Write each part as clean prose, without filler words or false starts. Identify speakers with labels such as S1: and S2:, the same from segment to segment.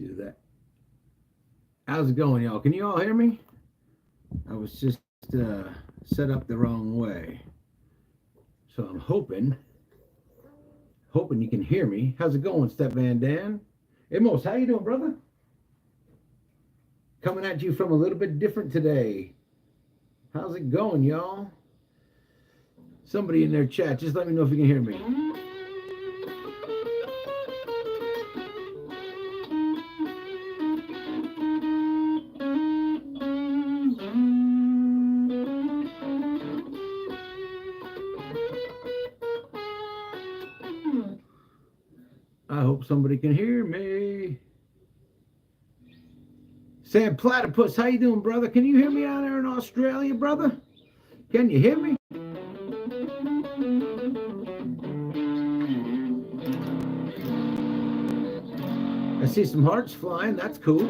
S1: do that. How's it going, y'all? Can you all hear me? I was just set up the wrong way. So I'm hoping you can hear me. How's it going, Step Van Dan? Amos, how you doing, brother? Coming at you from a little bit different today. How's it going, y'all? Somebody in their chat, just let me know if you can hear me. I hope somebody can hear me. Sam Platypus, how you doing, brother? Can you hear me out there in Australia, brother? Can you hear me? I see some hearts flying. That's cool.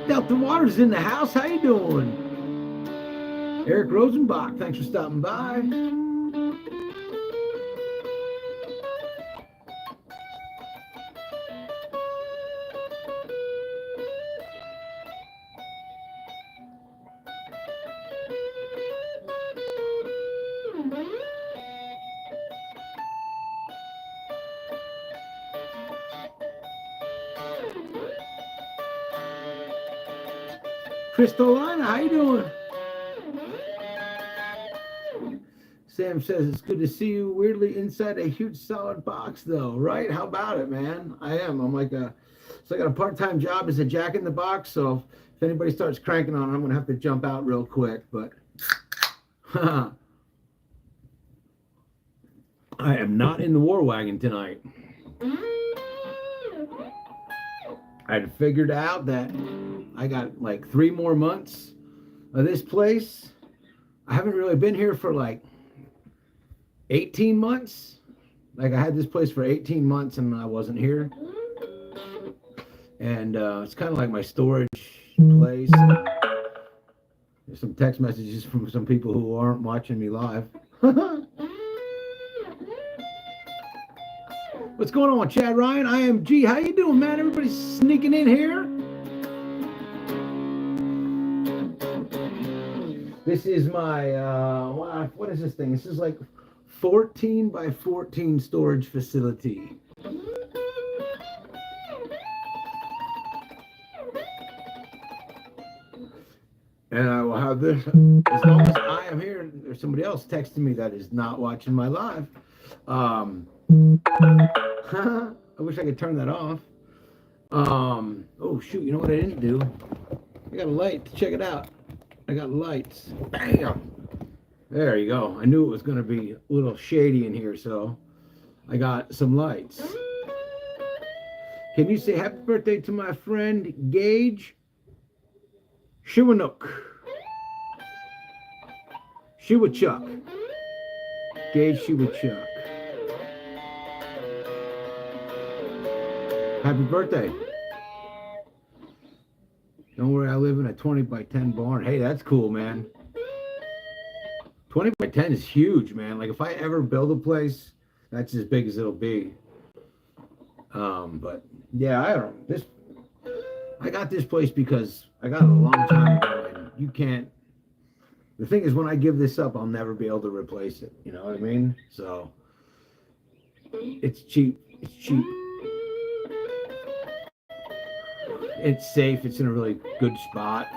S1: Delta Waters in the house. How you doing? Eric Rosenbach, thanks for stopping by. Crystolina, how you doing? Sam says it's good to see you weirdly inside a huge solid box though, right? How about it, man? I am. I'm like so I got a part-time job as a jack in the box, so if anybody starts cranking on it, I'm gonna have to jump out real quick, but I am not in the war wagon tonight. I had figured out that I got like 3 more months of this place. I haven't really been here for like 18 months. Like I had this place for 18 months and I wasn't here. And it's kind of like my storage place. There's some text messages from some people who aren't watching me live. What's going on, Chad Ryan? IMG, how you doing, man? Everybody's sneaking in here. This is my, what is this thing? This is like 14 by 14 storage facility. And I will have this, as long as I am here, there's somebody else texting me that is not watching my live. I wish I could turn that off. Oh shoot, you know what I didn't do? I got a light, check it out. I got lights. Bam! There you go. I knew it was going to be a little shady in here, so I got some lights. Can you say happy birthday to my friend Gage Shiwanuk? Shiwachuk. Gage Shiwachuk. Happy birthday. Don't worry, I live in a 20 by 10 barn. Hey, that's cool, man. 20 by 10 is huge, man. Like if I ever build a place, that's as big as it'll be. But yeah, I got this place because I got it a long time ago, and you can't. The thing is, when I give this up, I'll never be able to replace it. You know what I mean? So it's cheap. It's cheap. It's safe. It's in a really good spot.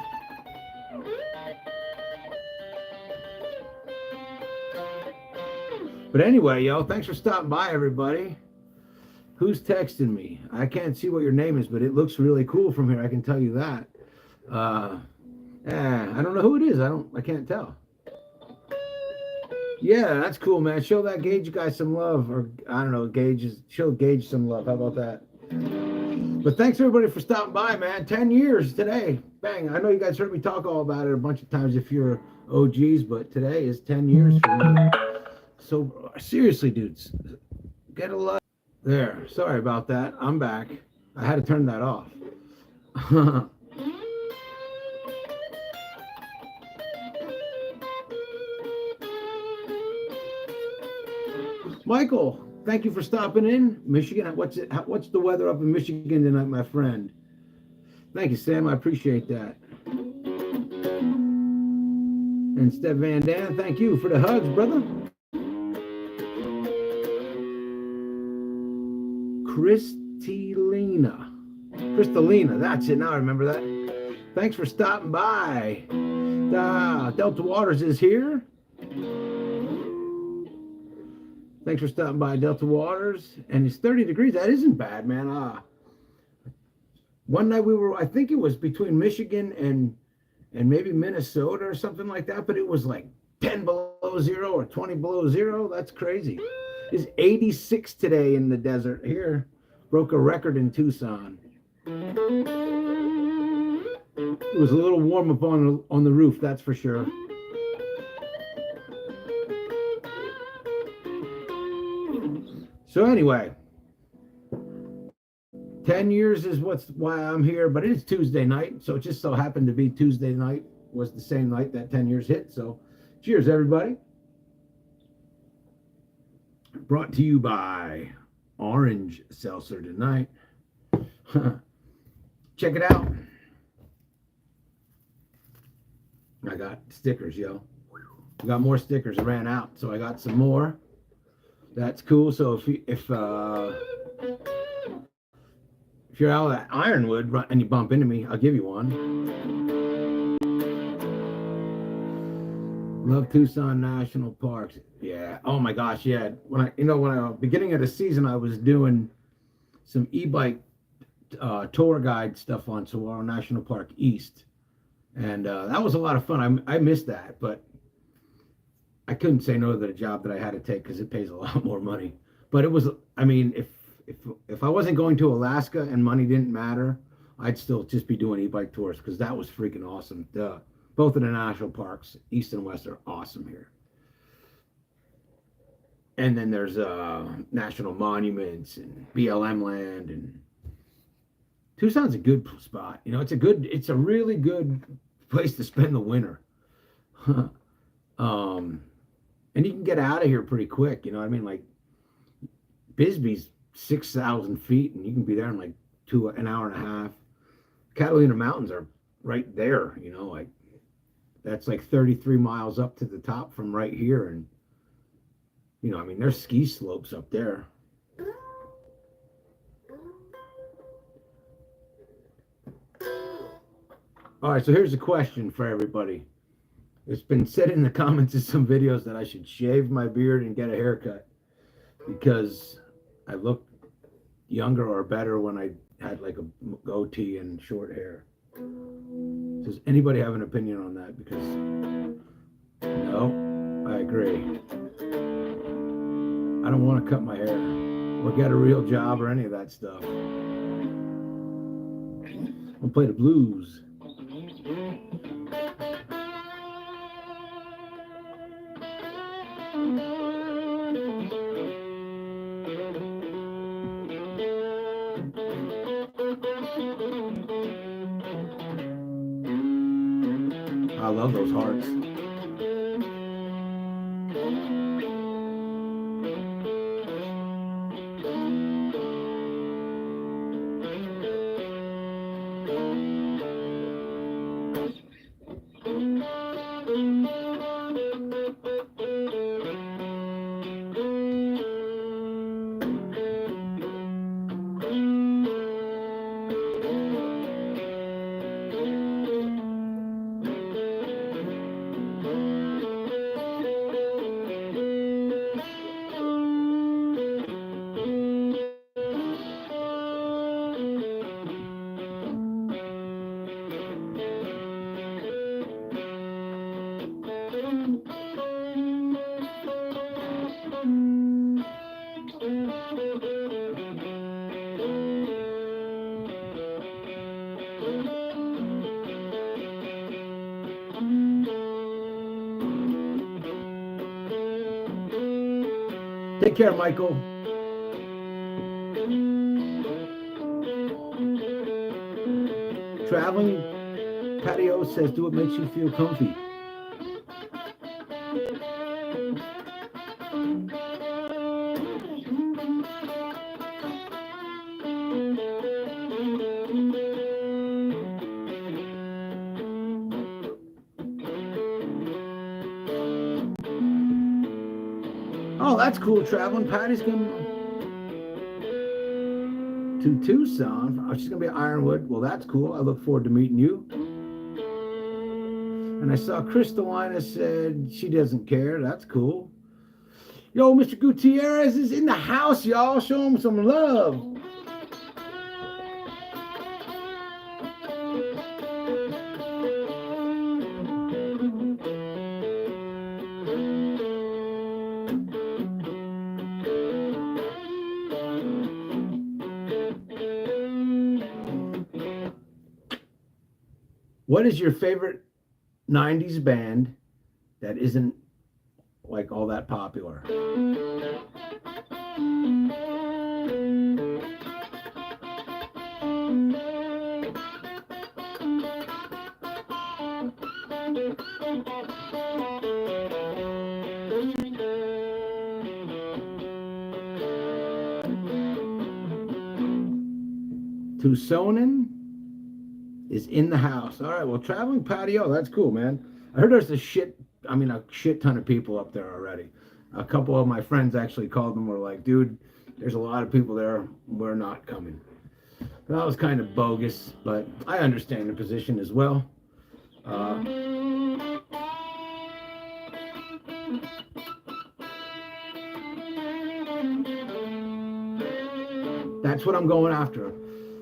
S1: But anyway, yo, thanks for stopping by, everybody. Who's texting me? I can't see what your name is, but it looks really cool from here. I can tell you that. I don't know who it is. I can't tell. Yeah, that's cool, man. Show that Gage guy some love, or I don't know, show Gage some love. How about that? But thanks everybody for stopping by, man. 10 years today. Bang. I know you guys heard me talk all about it a bunch of times if you're OGs, but today is 10 years for me. So seriously, dudes, get a lot. There. Sorry about that. I'm back. I had to turn that off. Michael, thank you for stopping in, Michigan. What's the weather up in Michigan tonight, my friend? Thank you, Sam. I appreciate that. And Steph Van Dam, thank you for the hugs, brother. Crystalina, that's it. Now I remember that. Thanks for stopping by. Delta Waters is here. Thanks for stopping by, Delta Waters. And it's 30 degrees. That isn't bad, man. One night I think it was between Michigan and maybe Minnesota or something like that, but it was like 10 below zero or 20 below zero. That's crazy. It's 86 today in the desert here. Broke a record in Tucson. It was a little warm up on the roof, that's for sure. So anyway, 10 years is why I'm here, but it is Tuesday night, so it just so happened to be Tuesday night was the same night that 10 years hit. So cheers, everybody. Brought to you by Orange Seltzer tonight. Check it out. I got stickers, yo. I got more stickers. I ran out, so I got some more. That's cool. So if you're out at Ironwood and you bump into me, I'll give you one. Love Tucson National Parks. Yeah. Oh my gosh. Yeah. When I beginning of the season, I was doing some e-bike tour guide stuff on Saguaro National Park East, and that was a lot of fun. I missed that, but I couldn't say no to the job that I had to take because it pays a lot more money. But it was, I mean, if I wasn't going to Alaska and money didn't matter, I'd still just be doing e-bike tours because that was freaking awesome. Both of the national parks, East and West, are awesome here. And then there's national monuments and BLM land, and Tucson's a good spot. You know, it's a really good place to spend the winter. And you can get out of here pretty quick. You know what I mean? Like Bisbee's 6,000 feet, and you can be there in like an hour and a half. Catalina Mountains are right there. You know, like that's like 33 miles up to the top from right here, and you know, I mean, there's ski slopes up there. All right, so here's a question for everybody. It's been said in the comments in some videos that I should shave my beard and get a haircut because I look younger or better when I had like a goatee and short hair. Does anybody have an opinion on that? Because no, I agree. I don't want to cut my hair or get a real job or any of that stuff. I'll play the blues. I love those hearts. Take care, Michael. Traveling Patio says, do what makes you feel comfy. that's cool. Traveling Patty's going to Tucson. Oh, she's going to be at Ironwood. Well, that's cool. I look forward to meeting you. And I saw Crystalina said she doesn't care. That's cool. Yo, Mr. Gutierrez is in the house, y'all. Show him some love. What is your favorite 90s band that isn't like all that popular? Tucsonin is in the house. All right, well, Traveling Patio, that's cool, man. I heard there's a shit ton of people up there already. A couple of my friends actually called them, were like, dude, there's a lot of people there. We're not coming. That was kind of bogus, but I understand the position as well. That's what I'm going after.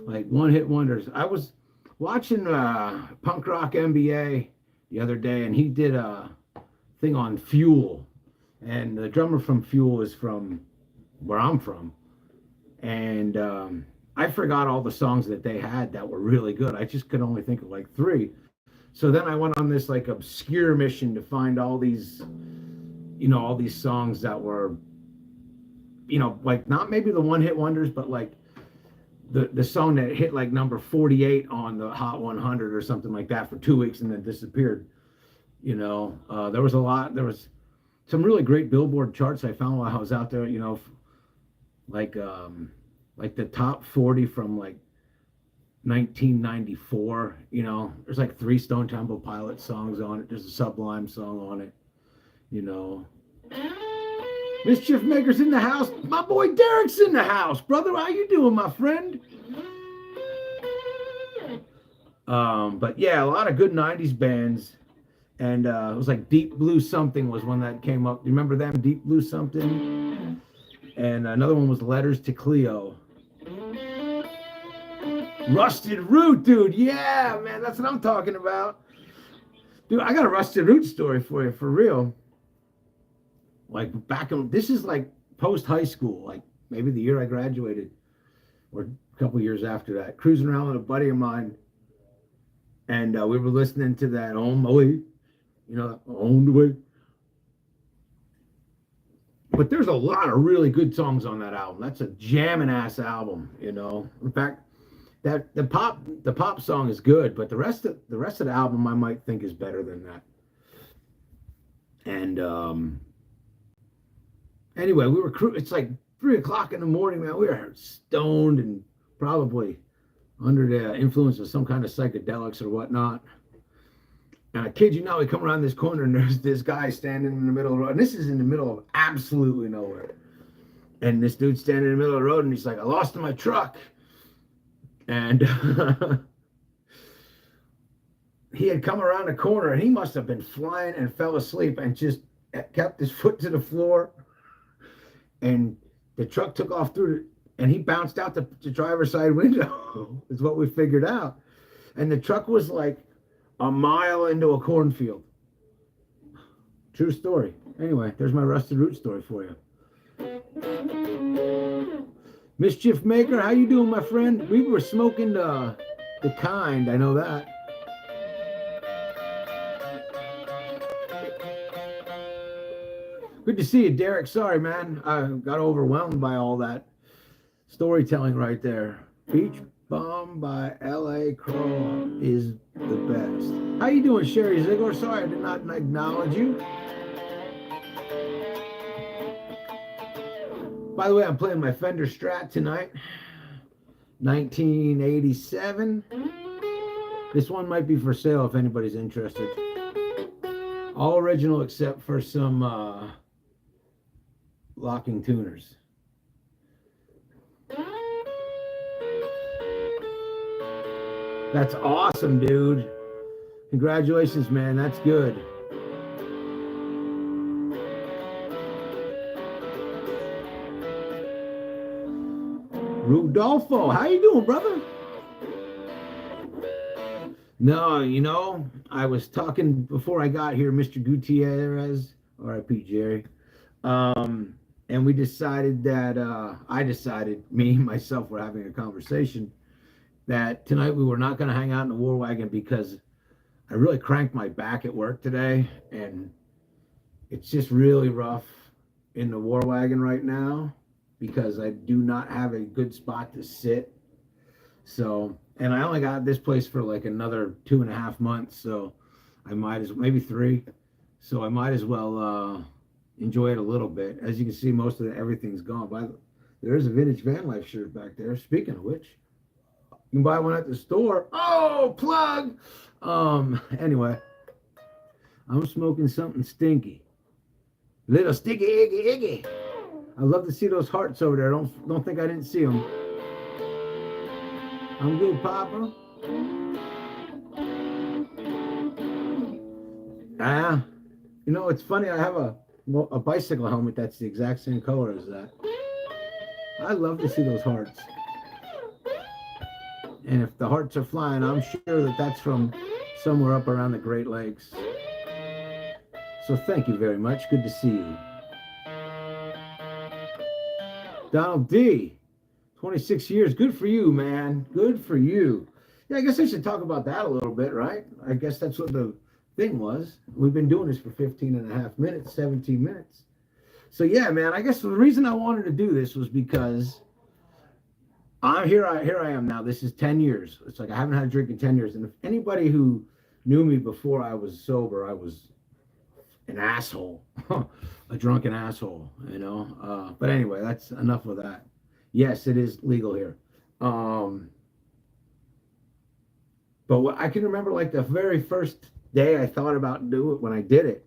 S1: Like one-hit wonders. I was watching Punk Rock MBA the other day, and he did a thing on Fuel. And the drummer from Fuel is from where I'm from. And I forgot all the songs that they had that were really good. I just could only think of like 3. So then I went on this like obscure mission to find all these, all these songs that were, like not maybe the one-hit wonders, but like the song that hit like number 48 on the Hot 100 or something like that for 2 weeks and then disappeared. There was some really great Billboard charts I found while I was out there, like the top 40 from like 1994, there's like 3 Stone Temple Pilots songs on it. There's a Sublime song on it, Mischief Maker's in the house. My boy Derek's in the house. Brother, how you doing, my friend? But yeah, a lot of good 90s bands. And it was like Deep Blue Something was one that came up. You remember them? Deep Blue Something? And another one was Letters to Cleo. Rusted Root, dude. Yeah, man, that's what I'm talking about. Dude, I got a Rusted Root story for you, for real. Like this is like post high school, like maybe the year I graduated or a couple years after that, cruising around with a buddy of mine. And we were listening to that On the Way, On the Way. But there's a lot of really good songs on that album. That's a jamming ass album, In fact, that the pop song is good, but the rest of the album I might think is better than that. And anyway, it's like 3:00 in the morning, man. We were stoned and probably under the influence of some kind of psychedelics or whatnot. And I kid you not, we come around this corner and there's this guy standing in the middle of the road. And this is in the middle of absolutely nowhere. And this dude's standing in the middle of the road and he's like, I lost my truck. And he had come around the corner and he must have been flying and fell asleep and just kept his foot to the floor. And the truck took off through and he bounced out the driver's side window is what we figured out. And the truck was like a mile into a cornfield. True story. Anyway, there's my Rusted Root story for you. Mischief Maker, how you doing, my friend? We were smoking the kind, I know that. Good to see you, Derek. Sorry, man. I got overwhelmed by all that storytelling right there. Beach Bomb by L.A. Crow is the best. How you doing, Sherry Ziegler? Sorry, I did not acknowledge you. By the way, I'm playing my Fender Strat tonight. 1987. This one might be for sale if anybody's interested. All original except for some locking tuners. That's awesome, dude. Congratulations, man. That's good. Rudolfo, how you doing, brother? No, I was talking before I got here, Mr. Gutierrez, R.I.P. Jerry. And we decided that I decided, me myself were having a conversation that tonight we were not going to hang out in the war wagon because I really cranked my back at work today, and it's just really rough in the war wagon right now because I do not have a good spot to sit. So, and I only got this place for like another 2.5 months, so I might as maybe 3. So I might as well enjoy it a little bit. As you can see, most of everything's gone. There's a vintage Vanlife shirt back there. Speaking of which, you can buy one at the store. Oh, plug. Anyway, I'm smoking something stinky. Little sticky, iggy. I love to see those hearts over there. Don't think I didn't see them. I'm good, Papa. It's funny. I have a bicycle helmet that's the exact same color as that. I love to see those hearts. And if the hearts are flying, I'm sure that that's from somewhere up around the Great Lakes. So thank you very much. Good to see you. Donald D, 26 years. Good for you, man. Good for you. Yeah, I guess I should talk about that a little bit, right? I guess that's what the thing was. We've been doing this for 15.5 minutes, 17 minutes. So yeah, man, I guess the reason I wanted to do this was because here I am now. This is 10 years. It's like I haven't had a drink in 10 years. And if anybody who knew me before I was sober, I was an asshole, a drunken asshole, But anyway, that's enough of that. Yes, it is legal here. But what I can remember, like the very first day I thought about doing it when I did it,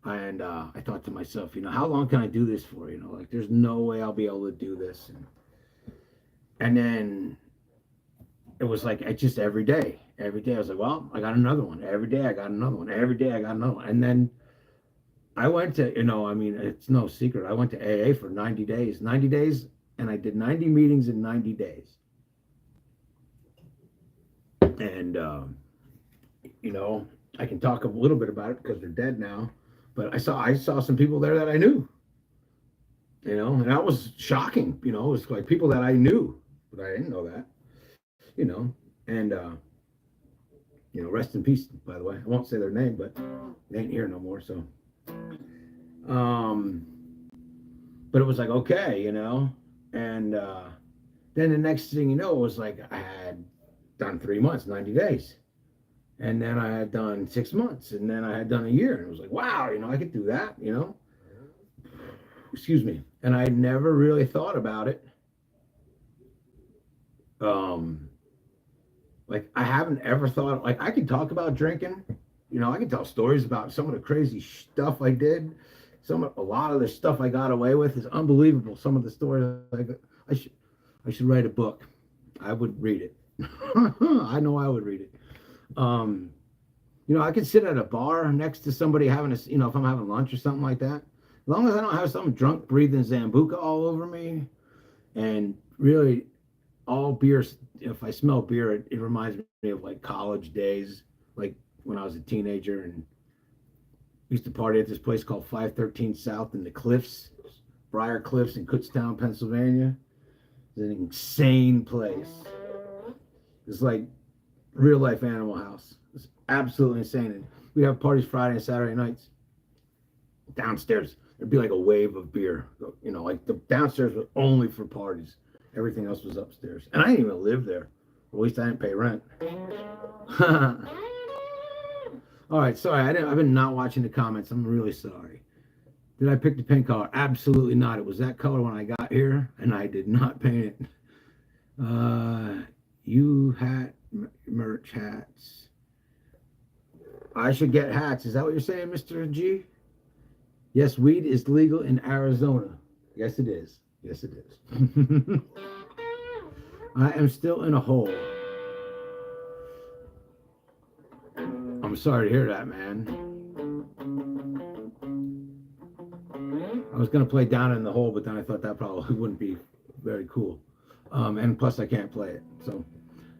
S1: and I thought to myself, how long can I do this for? Like there's no way I'll be able to do this. And then it was like just every day I was like, well, I got another one. Every day I got another one. Every day I got another one. And then I went to, it's no secret. I went to AA for 90 days, and I did 90 meetings in 90 days. And, I can talk a little bit about it because they're dead now, but I saw some people there that I knew, and that was shocking. It was like people that I knew, but I didn't know that, and, rest in peace, by the way. I won't say their name, but they ain't here no more. So, but it was like, okay, and then the next thing it was like I had done 3 months, 90 days. And then I had done 6 months, and then I had done a year. And it was like, wow, I could do that, Excuse me. And I never really thought about it. Like I haven't ever thought, like I could talk about drinking, I could tell stories about some of the crazy stuff I did. A lot of the stuff I got away with is unbelievable. Some of the stories, I should write a book. I would read it. I know I would read it. I could sit at a bar next to somebody having if I'm having lunch or something like that. As long as I don't have some drunk breathing Zambuca all over me, and really all beer, if I smell beer, it reminds me of like college days, like when I was a teenager and used to party at this place called 513 South in the Cliffs, Briar Cliffs in Kutztown, Pennsylvania. It's an insane place. It's like real life Animal House. It's absolutely insane. And we'd have parties Friday and Saturday nights. Downstairs, there'd be like a wave of beer. Like the downstairs was only for parties. Everything else was upstairs. And I didn't even live there. At least I didn't pay rent. All right, sorry. I've been not watching the comments. I'm really sorry. Did I pick the paint color? Absolutely not. It was that color when I got here, and I did not paint it. You hat merch hats. I should get hats. Is that what you're saying, Mr. G? Yes, weed is legal in Arizona. Yes, it is. Yes, it is. I am still in a hole. I'm sorry to hear that, man. I was going to play Down in the Hole, but then I thought that probably wouldn't be very cool. And plus, I can't play it. So,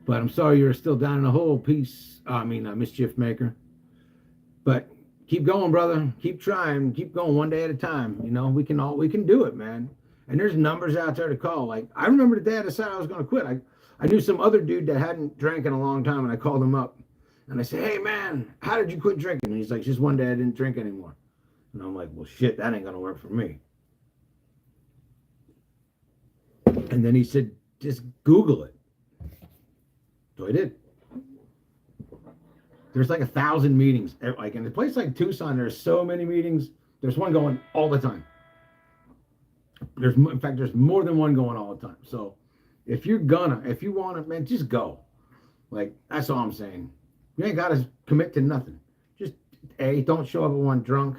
S1: but I'm sorry you're still down in the hole. Peace. Mischief maker. But keep going, brother. Keep trying. Keep going one day at a time. You know, we can do it, man. And there's numbers out there to call. Like, I remember the day I decided I was going to quit. I knew some other dude that hadn't drank in a long time, and I called him up. And I said, hey, man, how did you quit drinking? And he's like, just one day I didn't drink anymore. And I'm like, well, shit, that ain't going to work for me. And then he said, just Google it. So I did. There's like 1,000 meetings. Like in a place like Tucson, there's so many meetings. There's one going all the time. In fact, there's more than one going all the time. So if you want to, man, just go. Like, that's all I'm saying. You ain't got to commit to nothing. Just, don't show up at one drunk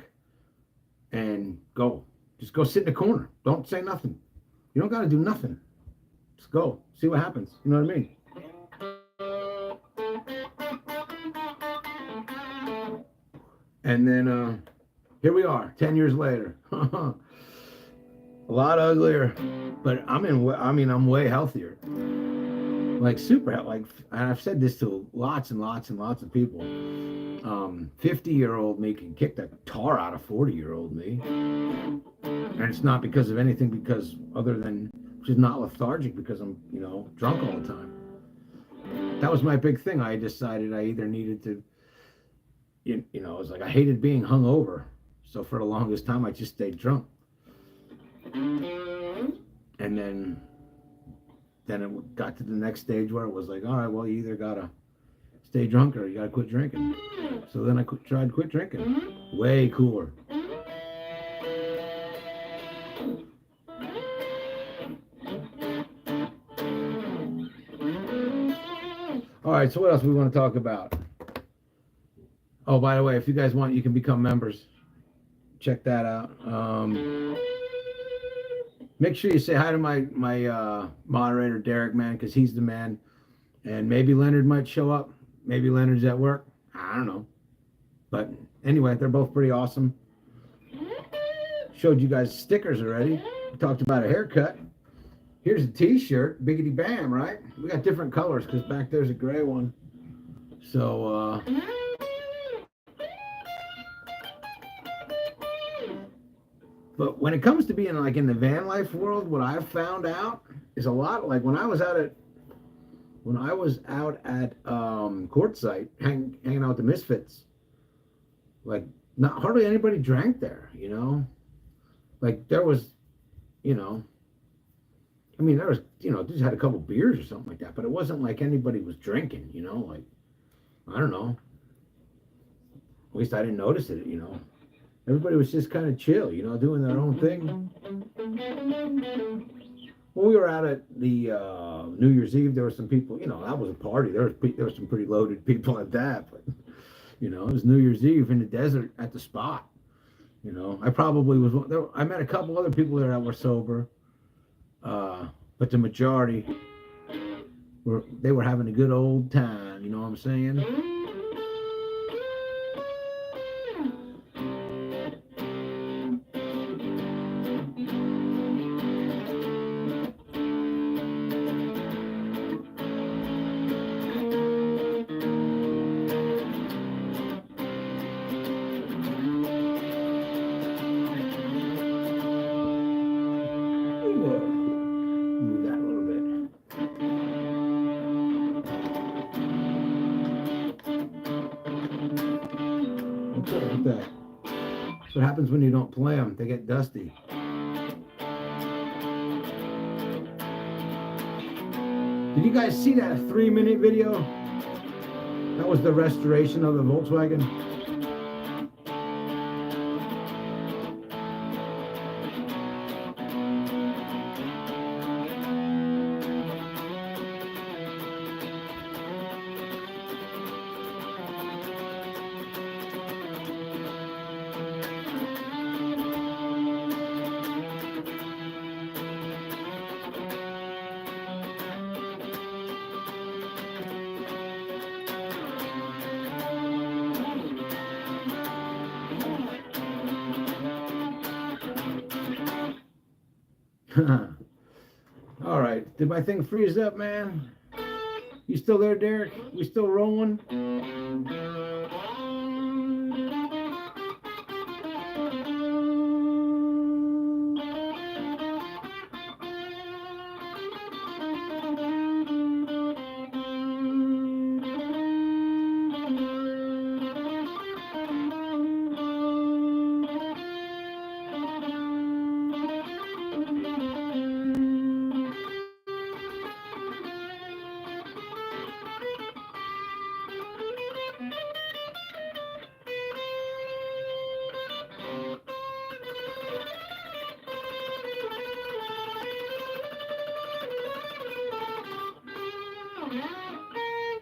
S1: and go. Just go sit in the corner. Don't say nothing. You don't got to do nothing. Just go. See what happens. You know what I mean? And then here we are, 10 years later. A lot uglier, but I'm way healthier. Like super healthy. Like, and I've said this to lots and lots and lots of people. 50-year-old me can kick the tar out of 40-year-old me. And it's not because of anything, because other than just not lethargic, because I'm, drunk all the time. That was my big thing. I decided I either needed to, it was like I hated being hungover. So for the longest time, I just stayed drunk. And then it got to the next stage where it was like, all right, well, you either got to stay drunk or you got to quit drinking. So then I tried to quit drinking. Way cooler. All right, so what else we want to talk about? Oh, by the way, if you guys want, you can become members. Check that out. Make sure you say hi to my moderator, Derek, man, because he's the man. And maybe Leonard might show up. Maybe Leonard's at work. I don't know. But anyway, they're both pretty awesome. Showed you guys stickers already. We talked about a haircut. Here's a t-shirt. Biggity bam, right? We got different colors because back there's a gray one. So, but when it comes to being like in the van life world, what I've found out is a lot like when I was out at Quartzsite hanging out with the Misfits, like not hardly anybody drank there, like there was, there was, just had a couple beers or something like that, but it wasn't like anybody was drinking, like, I don't know. At least I didn't notice it, Everybody was just kind of chill, doing their own thing. When we were out at the New Year's Eve, there were some people, that was a party. There were some pretty loaded people at that, but, it was New Year's Eve in the desert at the spot. I probably was there. I met a couple other people there that were sober, but the majority were having a good old time. You know what I'm saying? Move that a little bit. What's up with that? That's what happens when you don't play them. They get dusty. Did you guys see that 3-minute video? That was the restoration of the Volkswagen. All right. Did my thing freeze up, man? You still there, Derek? We still rolling?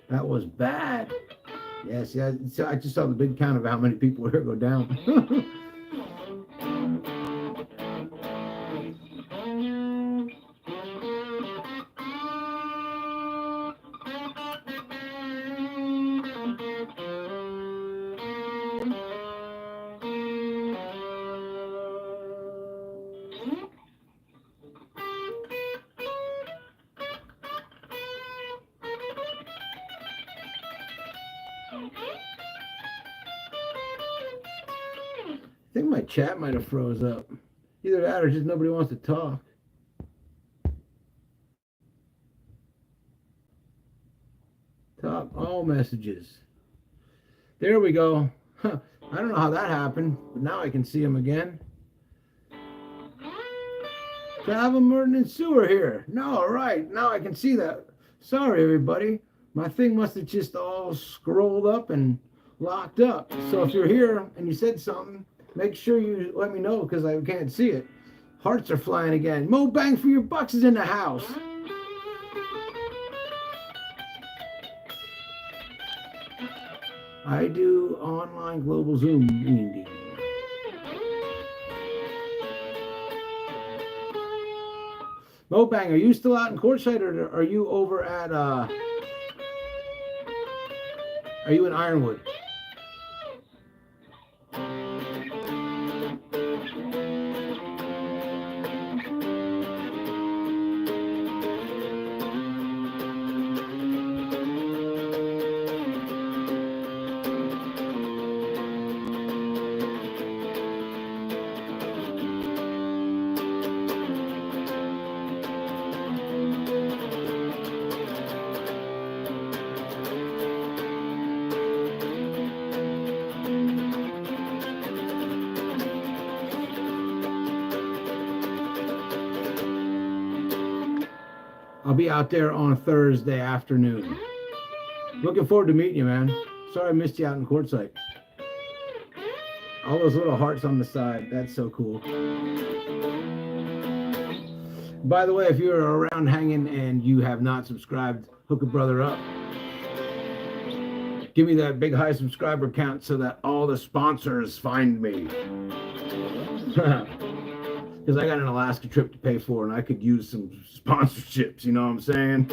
S1: That was bad. Yes, yeah. So I just saw the big count of how many people were here go down. I think my chat might have froze up. Either that or just nobody wants to talk. Top all messages. There we go. Huh. I don't know how that happened, but now I can see them again. Travel Merton and Sewer here. No, all right. Now I can see that. Sorry, everybody. My thing must have just all scrolled up and locked up. So if you're here and you said something, make sure you let me know because I can't see it. Hearts are flying again. Mo Bang for Your Bucks is in the house. I do online global Zoom meeting. Mo Bang, are you still out in courtside or are you over at are you in Ironwood? I'll be out there on Thursday afternoon. Looking forward to meeting you, man. Sorry I missed you out in courtside. All those little hearts on the side. That's so cool. By the way, if you're around hanging and you have not subscribed, hook a brother up. Give me that big high subscriber count so that all the sponsors find me. Because I got an Alaska trip to pay for and I could use some sponsorships, you know what I'm saying?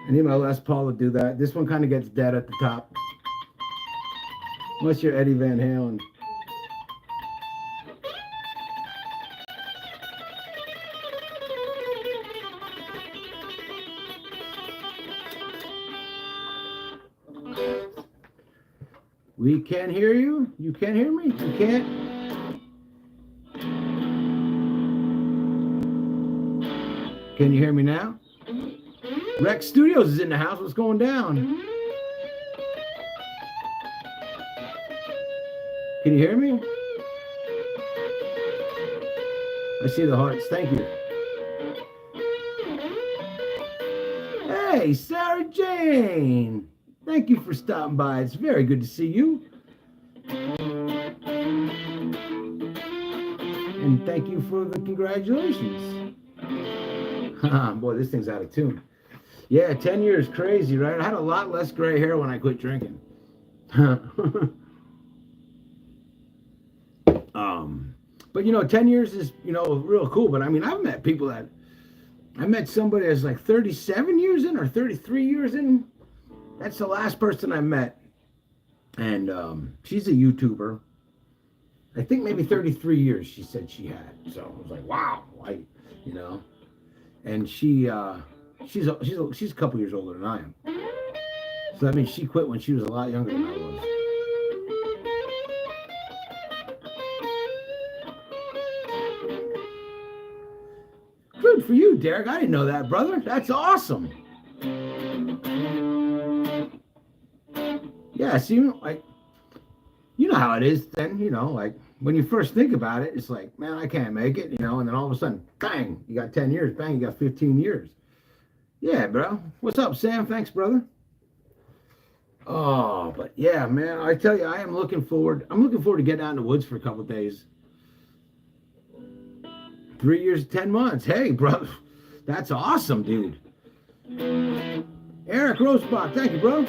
S1: I need my Les Paul to do that. This one kind of gets dead at the top. Unless you're Eddie Van Halen. We can hear you. You can't hear me? You can't? Can you hear me now? Rex Studios is in the house. What's going down? Can you hear me? I see the hearts. Thank you. Hey, Sarah Jane. Thank you for stopping by. It's very good to see you. And thank you for the congratulations. Boy, this thing's out of tune. Yeah, 10 years, crazy, right? I had a lot less gray hair when I quit drinking. But 10 years is, real cool. But I mean, I've met people that, I met somebody that's like 37 years in or 33 years in. That's the last person I met. And she's a YouTuber. I think maybe 33 years she said she had. So I was like, wow, and she's a couple years older than I am. So that means she quit when she was a lot younger than I was. Good for you, Derek. I didn't know that, brother. That's awesome. Yeah, see, like, you know how it is then, like when you first think about it, it's like, man, I can't make it, and then all of a sudden, bang, you got 10 years, bang, you got 15 years. Yeah, bro. What's up, Sam? Thanks, brother. Oh, but yeah, man, I tell you, I'm looking forward to getting out in the woods for a couple of days. 3 years, 10 months. Hey, brother, that's awesome, dude. Eric Rosebach, thank you, bro.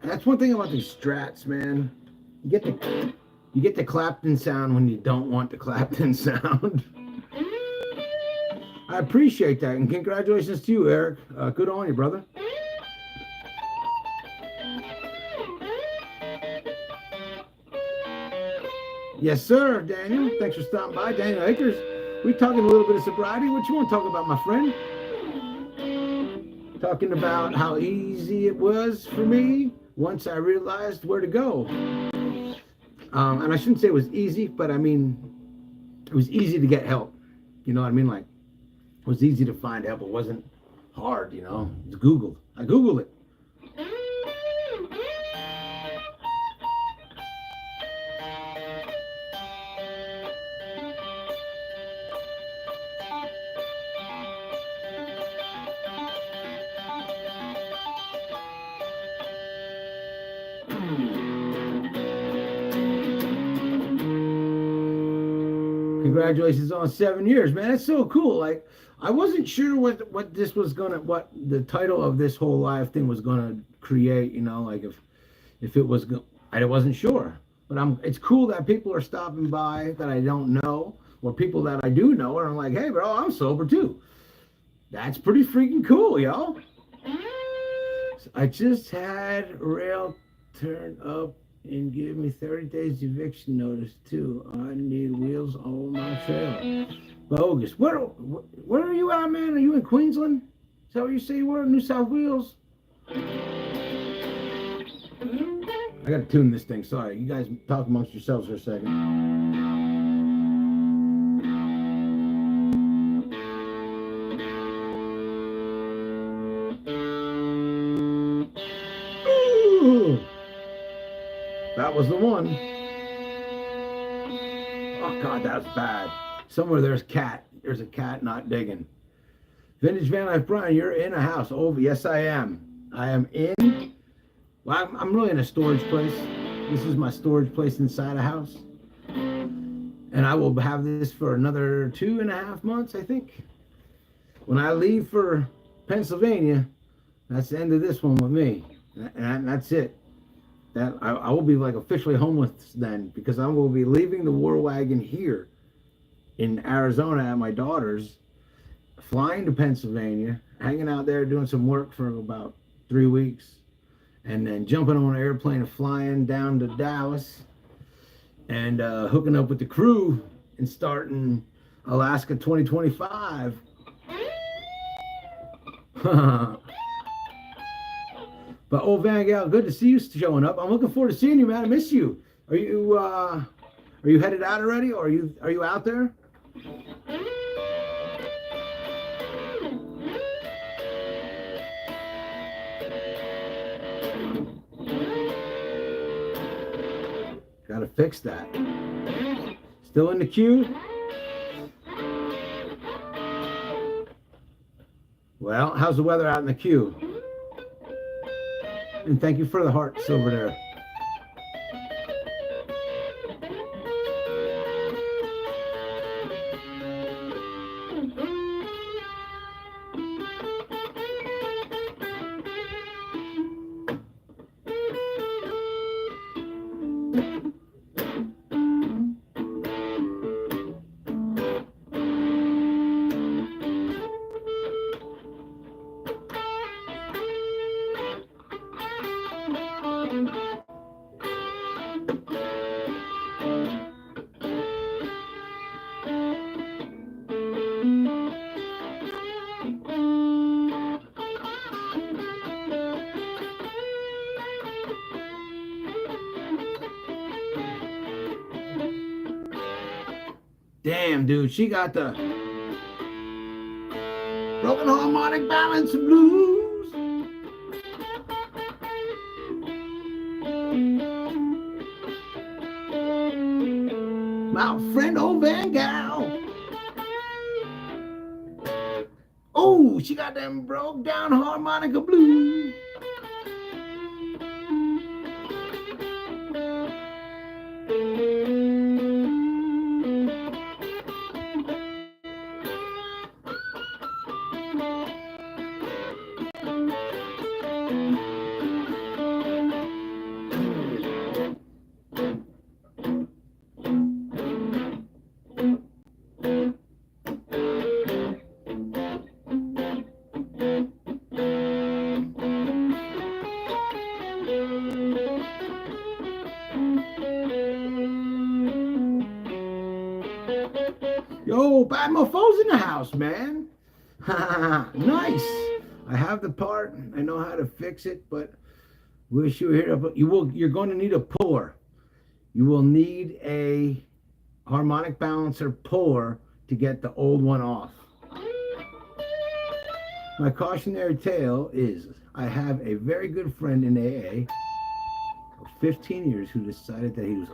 S1: That's one thing about these strats, man. You get the Clapton sound when you don't want the Clapton sound. I appreciate that, and congratulations to you, Eric. Good on you, brother. Yes, sir, Daniel. Thanks for stopping by, Daniel Akers. We're talking a little bit of sobriety. What you want to talk about, my friend? Talking about how easy it was for me once I realized where to go. And I shouldn't say it was easy, but I mean, it was easy to get help. You know what I mean? Like, it was easy to find help. It wasn't hard, It's Googled. I Googled it. Congratulations on 7 years, man. That's so cool. Like, I wasn't sure what this was what the title of this whole live thing was gonna create. Like if it was, I wasn't sure. But it's cool that people are stopping by that I don't know, or people that I do know, and I'm like, hey, bro, I'm sober too. That's pretty freaking cool, yo. I just had rail turn up and give me 30 days eviction notice too. I need wheels on my trailer. Bogus. Where are you at, man? Are you in Queensland? Is that what you say you were? New South Wales? I gotta tune this thing. Sorry. You guys talk amongst yourselves for a second. That was the one. Oh, God, that's bad. Somewhere there's a cat not digging. Vintage Vanlife Brian, you're in a house. Oh, yes, I am. I am in. Well, I'm really in a storage place. This is my storage place inside a house. And I will have this for another 2.5 months, I think. When I leave for Pennsylvania, that's the end of this one with me. And that's it. That I will be like officially homeless then, because I will be leaving the war wagon here in Arizona at my daughter's, flying to Pennsylvania, hanging out there doing some work for about 3 weeks, and then jumping on an airplane and flying down to Dallas and hooking up with the crew and starting Alaska 2025. But old Van Gal, good to see you showing up. I'm looking forward to seeing you, man. I miss you. Are you headed out already, or are you out there? Got to fix that. Still in the queue? Well, how's the weather out in the queue? And thank you for the hearts over there. Damn, dude, she got the broken harmonic balance blues. My friend old Van Gal. Oh, she got them broke down harmonica blues. Yo, Bad Mofo's in the house, man. Nice. I have the part. I know how to fix it, but wish you were here. But you're going to need a puller. You will need a harmonic balancer puller to get the old one off. My cautionary tale is I have a very good friend in AA of 15 years who decided that he was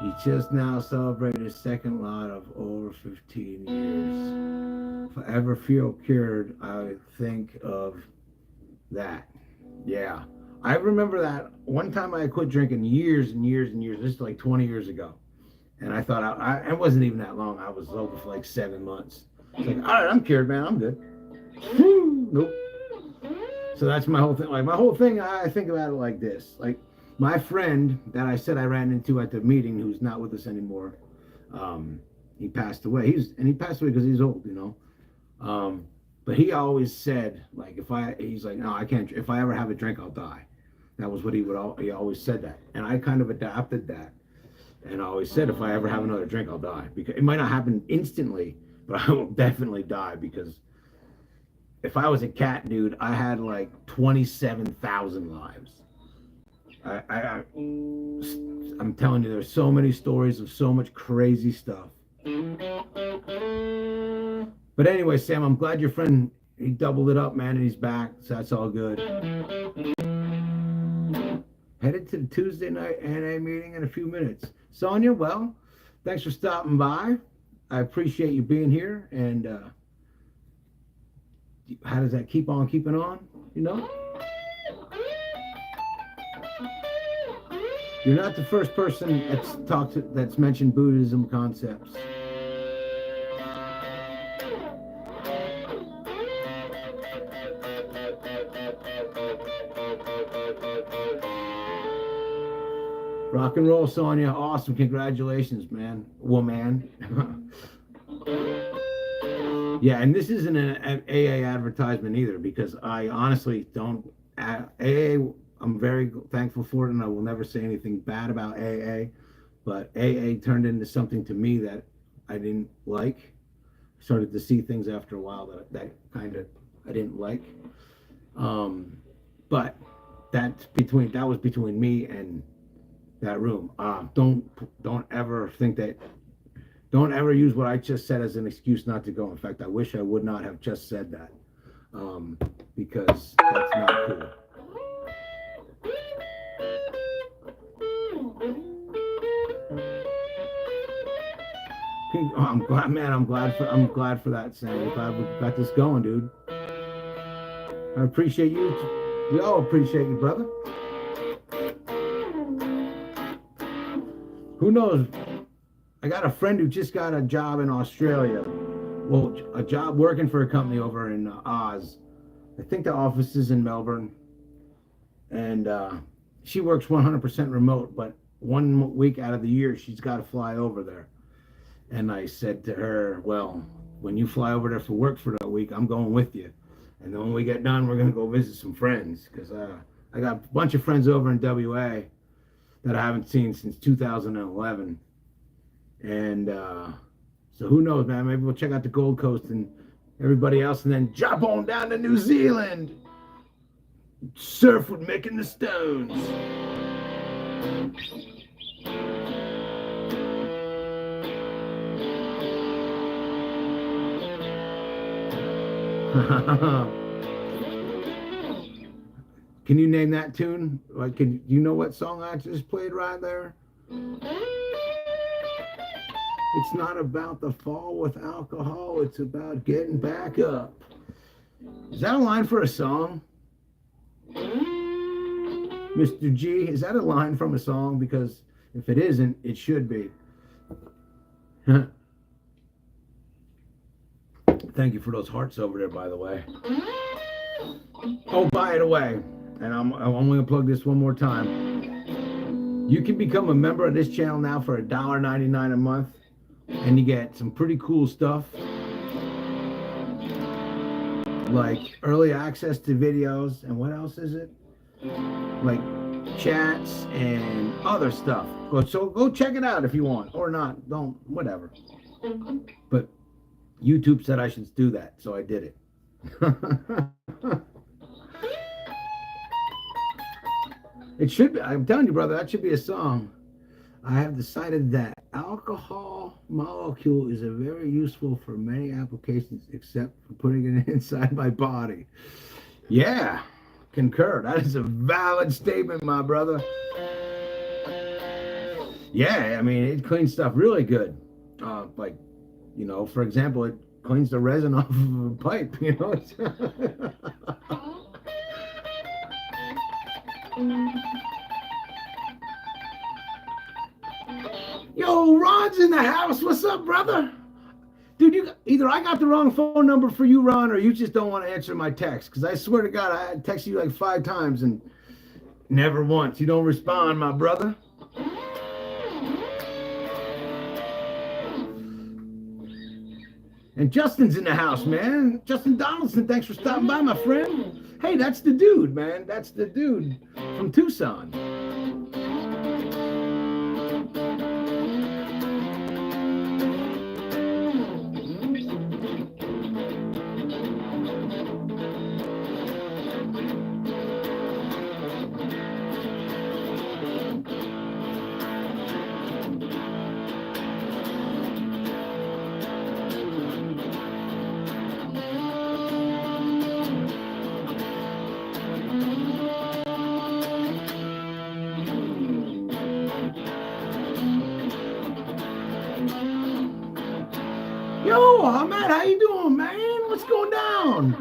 S1: he just now celebrated his second lot of over 15 years. If I ever feel cured, I think of that. Yeah. I remember that one time I quit drinking years and years and years. This is like 20 years ago. And I thought, it wasn't even that long. I was sober for like 7 months. It's like, all right, I'm cured, man. I'm good. Nope. So that's my whole thing. Like, my whole thing, I think about it like this. Like, my friend that I said I ran into at the meeting, who's not with us anymore, he passed away. He passed away because he's old, you know. But he always said, like, he's like, no, I can't. If I ever have a drink, I'll die. That was what he always said that, and I kind of adapted that, and I always said, if I ever have another drink, I'll die, because it might not happen instantly, but I will definitely die, because if I was a cat, dude, I had like 27,000 lives. I'm telling you, there's so many stories of so much crazy stuff. But anyway, Sam, I'm glad your friend, he doubled it up, man, and he's back, so that's all good. Headed to the Tuesday night NA meeting in a few minutes. Sonia, well, thanks for stopping by. I appreciate you being here, and how does that keep on keeping on, you know? You're not the first person that's mentioned Buddhism concepts. Rock and roll, Sonia. Awesome. Congratulations, man. Woman. Yeah, and this isn't an AA advertisement either, because I honestly don't. AA, I'm very thankful for it, and I will never say anything bad about AA. But AA turned into something to me that I didn't like. Started to see things after a while that kind of I didn't like. But that was between me and that room. Don't ever think that. Don't ever use what I just said as an excuse not to go. In fact, I wish I would not have just said that, because that's not cool. Oh, I'm glad, man. I'm glad for that, Sam. I'm glad we got this going, dude. I appreciate you. We all appreciate you, brother. Who knows? I got a friend who just got a job in Australia. Well, a job working for a company over in Oz. I think the office is in Melbourne. And she works 100% remote, but 1 week out of the year, she's got to fly over there. And I said to her, well, when you fly over there for work for that week, I'm going with you. And then when we get done, we're going to go visit some friends. Because I got a bunch of friends over in WA that I haven't seen since 2011. And so who knows, man? Maybe we'll check out the Gold Coast and everybody else, and then drop on down to New Zealand. Surf with Mick and the Stones. Can you name that tune? Like, you know what song I just played right there? It's not about the fall with alcohol. It's about getting back up. Is that a line for a song? Mr. G, is that a line from a song? Because if it isn't, it should be. Thank you for those hearts over there, by the way. Oh, by the way, and I'm only going to plug this one more time. You can become a member of this channel now for $1.99 a month. And you get some pretty cool stuff, like early access to videos, and what else is it? Like chats and other stuff. So go check it out if you want, or not. Don't, whatever. But YouTube said I should do that, so I did it. It should be. I'm telling you, brother, that should be a song. I have decided that alcohol molecule is very useful for many applications, except for putting it inside my body. Yeah, concur. That is a valid statement, my brother. Yeah, I mean, it cleans stuff really good. Like, you know, for example, it cleans the resin off of a pipe, you know. Yo, Ron's in the house. What's up, brother? Dude, either I got the wrong phone number for you, Ron, or you just don't want to answer my text. Because I swear to God, I texted you like 5 times and never once. You don't respond, my brother. And Justin's in the house, man. Justin Donaldson, thanks for stopping by, my friend. Hey, that's the dude, man. That's the dude from Tucson. Yo, Ahmed, how you doing, man? What's going down?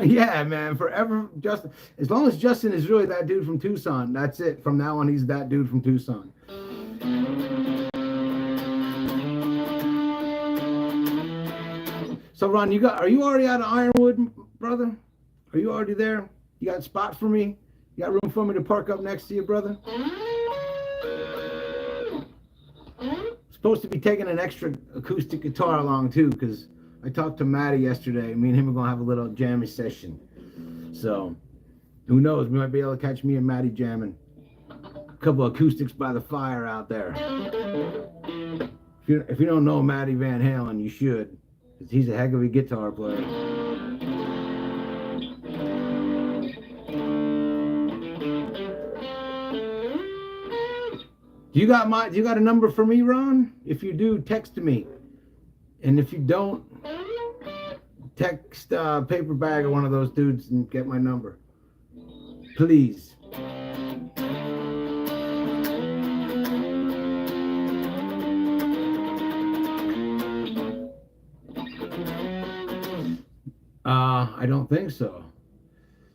S1: Yeah, man, forever Justin. As long as Justin is really that dude from Tucson, that's it. From now on, he's that dude from Tucson. So, Ron, are you already out of Ironwood, brother? Are you already there? You got a spot for me? You got room for me to park up next to you, brother? Supposed to be taking an extra acoustic guitar along, too, because I talked to Matty yesterday. Me and him are going to have a little jamming session. So, who knows? We might be able to catch me and Matty jamming. couple acoustics by the fire out there. If you don't know Matty Van Halen, you should, because he's a heck of a guitar player. Do you got a number for me, Ron? If you do, text me. And if you don't, text Paper Bag or one of those dudes and get my number. Please. I don't think so.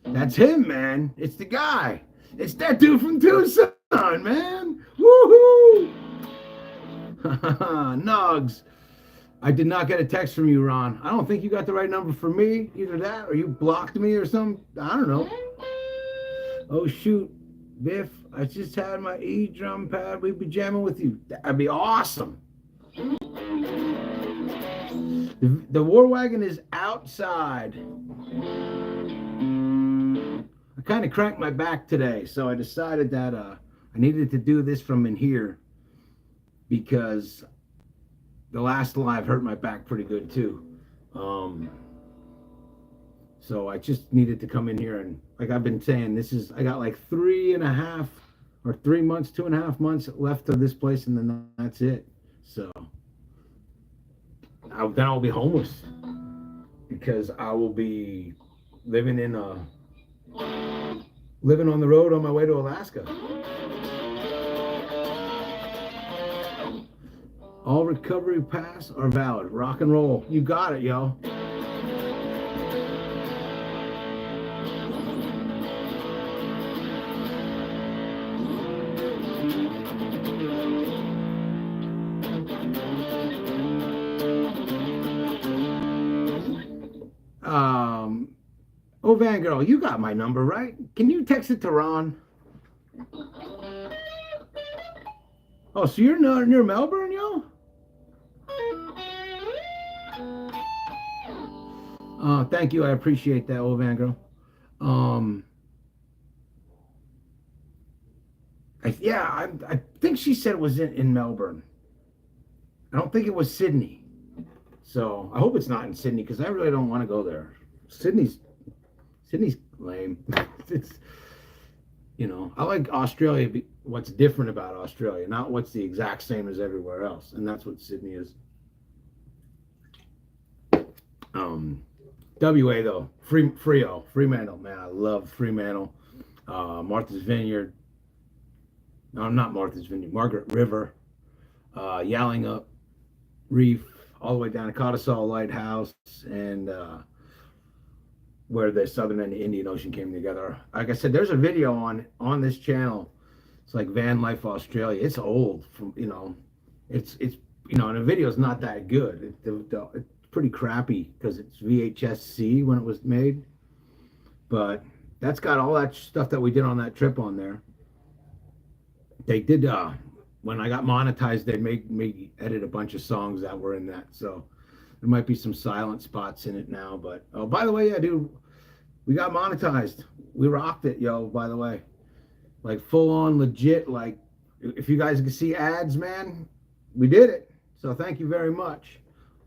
S1: That's him, man. It's the guy. It's that dude from Tucson, man. Woohoo! Nugs. I did not get a text from you, Ron. I don't think you got the right number for me. Either that or you blocked me or something. I don't know. Oh, shoot. Biff, I just had my E-drum pad. We'd be jamming with you. That'd be awesome. The War Wagon is outside. I kind of cranked my back today, so I decided that I needed to do this from in here because the last live hurt my back pretty good too. So I just needed to come in here and, like I've been saying, I got like 3.5 or 3 months, 2.5 months left of this place, and then that's it. So then I'll be homeless because I will be living on the road on my way to Alaska. All recovery pass are valid. Rock and roll. You got it, yo. Oh, Van Girl, you got my number, right? Can you text it to Ron? Oh, so you're near Melbourne, yo? Thank you. I appreciate that, old Van Girl. I think she said it was in Melbourne. I don't think it was Sydney. So I hope it's not in Sydney because I really don't want to go there. Sydney's lame. It's, I like Australia. What's different about Australia, not what's the exact same as everywhere else, and that's what Sydney is. WA though, Fremantle, man, I love Fremantle. Martha's Vineyard. No, not Martha's Vineyard. Margaret River, Yallingup Reef, all the way down to Cottesall Lighthouse, and where the southern and the Indian Ocean came together. Like I said, there's a video on this channel. It's like Vanlife Australia. It's old, it's and the video's not that good. It's pretty crappy because it's VHS-C when it was made. But that's got all that stuff that we did on that trip on there. They did when I got monetized, they made me edit a bunch of songs that were in that. So there might be some silent spots in it now, but oh, by the way, yeah, dude, we got monetized. We rocked it, yo, by the way. Like full on legit, like if you guys can see ads, man, we did it. So thank you very much.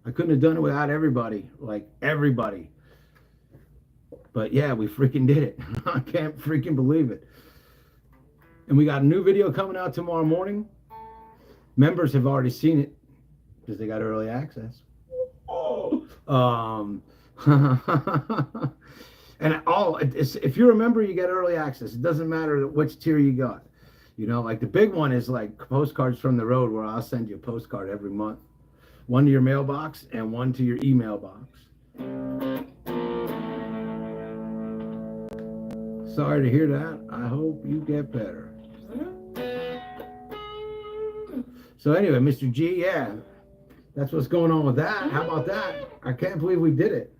S1: I couldn't have done it without everybody, like everybody. But yeah, we freaking did it. I can't freaking believe it. And we got a new video coming out tomorrow morning. Members have already seen it because they got early access. And if you're a member, you get early access. It doesn't matter which tier you got. Like the big one is like postcards from the road, where I'll send you a postcard every month. One to your mailbox and one to your email box. Sorry to hear that. I hope you get better. So anyway, Mr. G, yeah, that's what's going on with that. How about that? I can't believe we did it.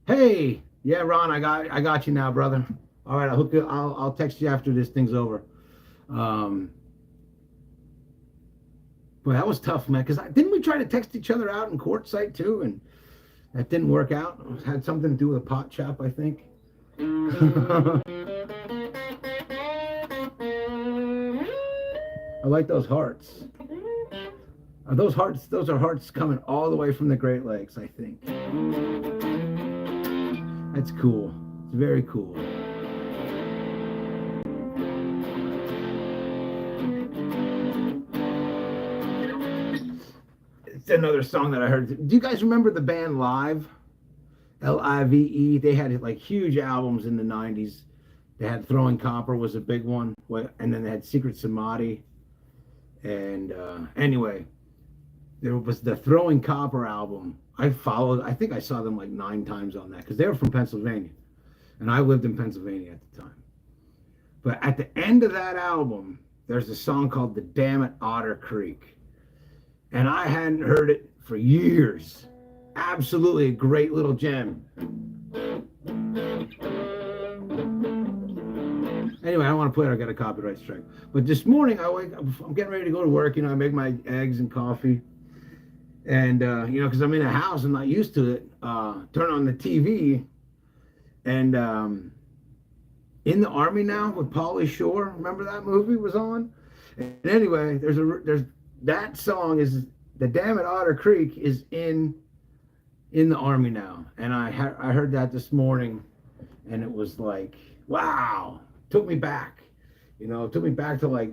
S1: Hey, yeah, Ron, I got you now, brother. All right, I'll text you after this thing's over. But that was tough, man. Because didn't we try to text each other out in Quartzsite too, and that didn't work out? It had something to do with a pot shop, I think. I like those hearts. Are those hearts? Those are hearts coming all the way from the Great Lakes, I think. That's cool. It's very cool. It's another song that I heard. Do you guys remember the band Live? Live. They had like huge albums in the 90s. They had Throwing Copper was a big one. And then they had Secret Samadhi. And anyway, there was the Throwing Copper album. I think I saw them like 9 times on that because they were from Pennsylvania. And I lived in Pennsylvania at the time. But at the end of that album, there's a song called The Damn It Otter Creek. And I hadn't heard it for years. Absolutely a great little gem. Anyway, I don't want to play it. I got a copyright strike. But this morning, I'm getting ready to go to work. You know, I make my eggs and coffee. And, you know, because I'm in a house, I'm not used to it. Turn on the TV. And In the Army Now with Pauly Shore. Remember that movie was on? And anyway, there's that song is The Damn It Otter Creek is in the Army Now. And I heard that this morning. And it was like, wow. Took me back. You know, it took me back to like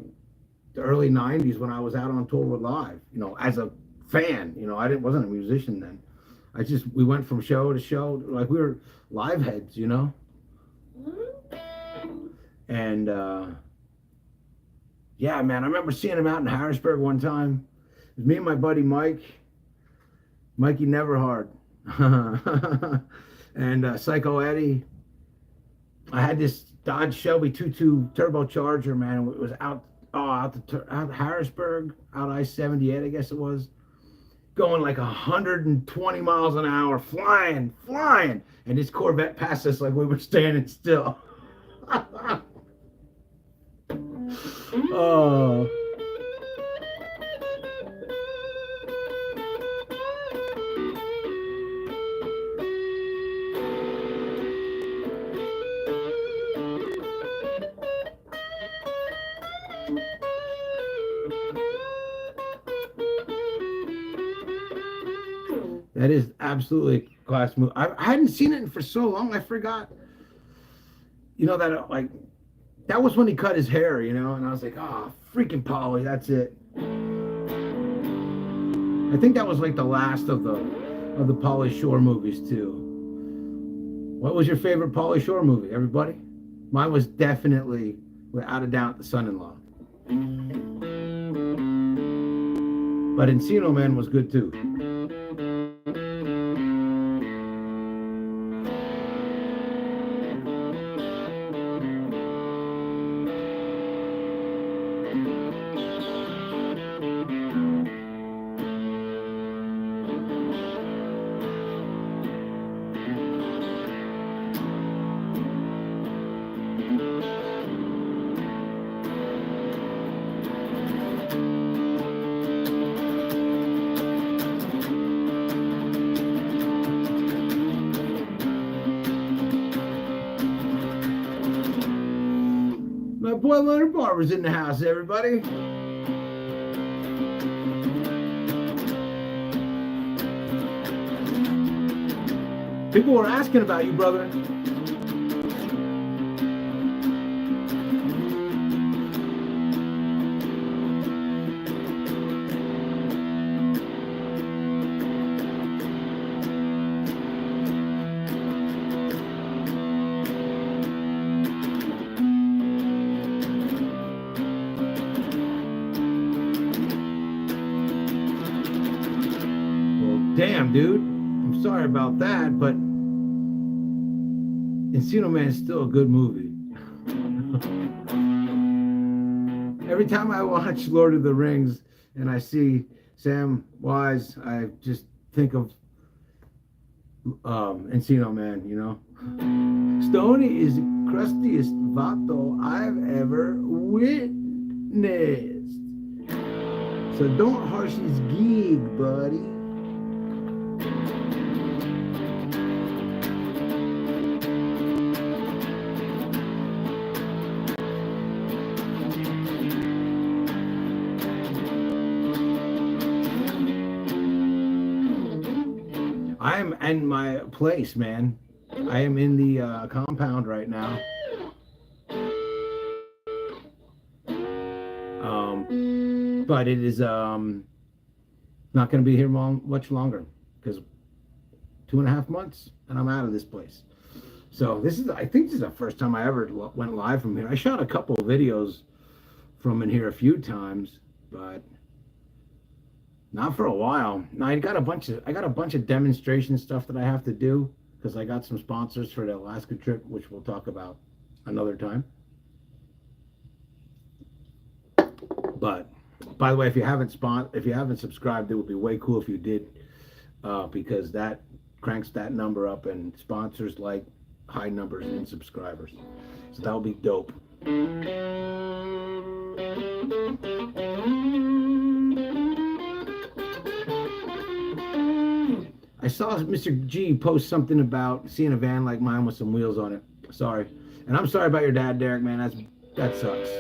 S1: the early 90s when I was out on tour with Live, you know, as a fan. You know, wasn't a musician then. We went from show to show, like we were live heads, you know. And yeah, man, I remember seeing him out in Harrisburg one time. It was me and my buddy Mikey Neverhard, and Psycho Eddie. I had this Dodge Shelby 22 turbocharger, man. It was out Harrisburg, out I-78, I guess it was, going like 120 miles an hour, flying, and this Corvette passed us like we were standing still. Oh. That is absolutely a class movie. I hadn't seen it for so long, I forgot. You know, that was when he cut his hair, you know, and I was like, oh, freaking Pauly, that's it. I think that was like the last of the Pauly Shore movies too. What was your favorite Pauly Shore movie, everybody? Mine was definitely, without a doubt, The Son-in-Law. But Encino Man was good too. My boy Leonard Barber's in the house, everybody. People were asking about you, brother. Damn, dude. I'm sorry about that, but Encino Man is still a good movie. Every time I watch Lord of the Rings and I see Sam Wise, I just think of Encino Man, you know. Stoney is the crustiest vato I've ever witnessed. So don't harsh his gig, buddy. I am in my place, man. I am in the compound right now. But it is not going to be here much longer because 2.5 months and I'm out of this place. So I think this is the first time I ever went live from here. I shot a couple of videos from in here a few times, but not for a while. Now I got a bunch of demonstration stuff that I have to do because I got some sponsors for the Alaska trip, which we'll talk about another time. But by the way, if you haven't subscribed, it would be way cool if you did, because that cranks that number up, and sponsors like high numbers in subscribers. So that would be dope. I saw Mr. G post something about seeing a van like mine with some wheels on it. Sorry. And I'm sorry about your dad, Derek, man. That sucks.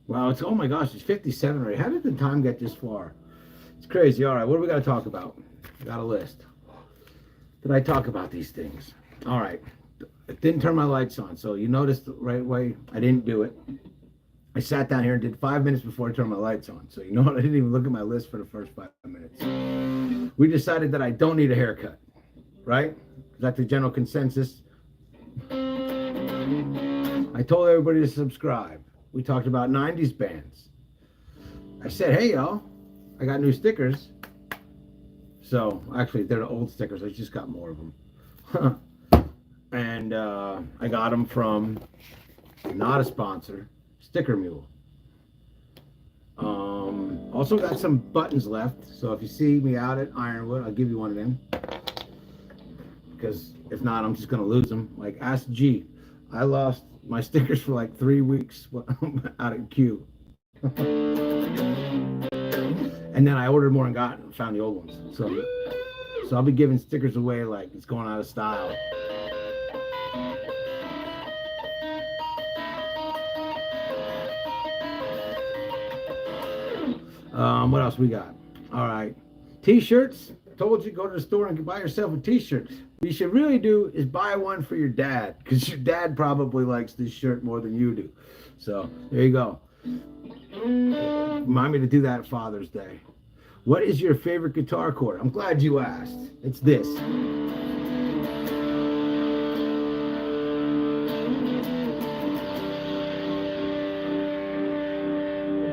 S1: Wow, oh my gosh, it's 57 already. How did the time get this far? It's crazy. All right, what do we got to talk about? Got a list. Did I talk about these things? All right. I didn't turn my lights on, so you noticed right away I didn't do it. I sat down here and did 5 minutes before I turned my lights on. So you know what? I didn't even look at my list for the first 5 minutes. We decided that I don't need a haircut, right? That's the general consensus. I told everybody to subscribe. We talked about 90s bands. I said, hey, y'all, I got new stickers. So, actually, they're the old stickers. I just got more of them. And I got them from, not a sponsor, Sticker Mule. Also got some buttons left. So if you see me out at Ironwood, I'll give you one of them. Because if not, I'm just going to lose them. Like, ask G. I lost my stickers for like 3 weeks out at Q. And then I ordered more and found the old ones. So I'll be giving stickers away like it's going out of style. What else we got? All right. T-shirts. Told you, go to the store and buy yourself a t-shirt. What you should really do is buy one for your dad, because your dad probably likes this shirt more than you do. So there you go. Remind me to do that Father's Day. What is your favorite guitar chord? I'm glad you asked. It's this.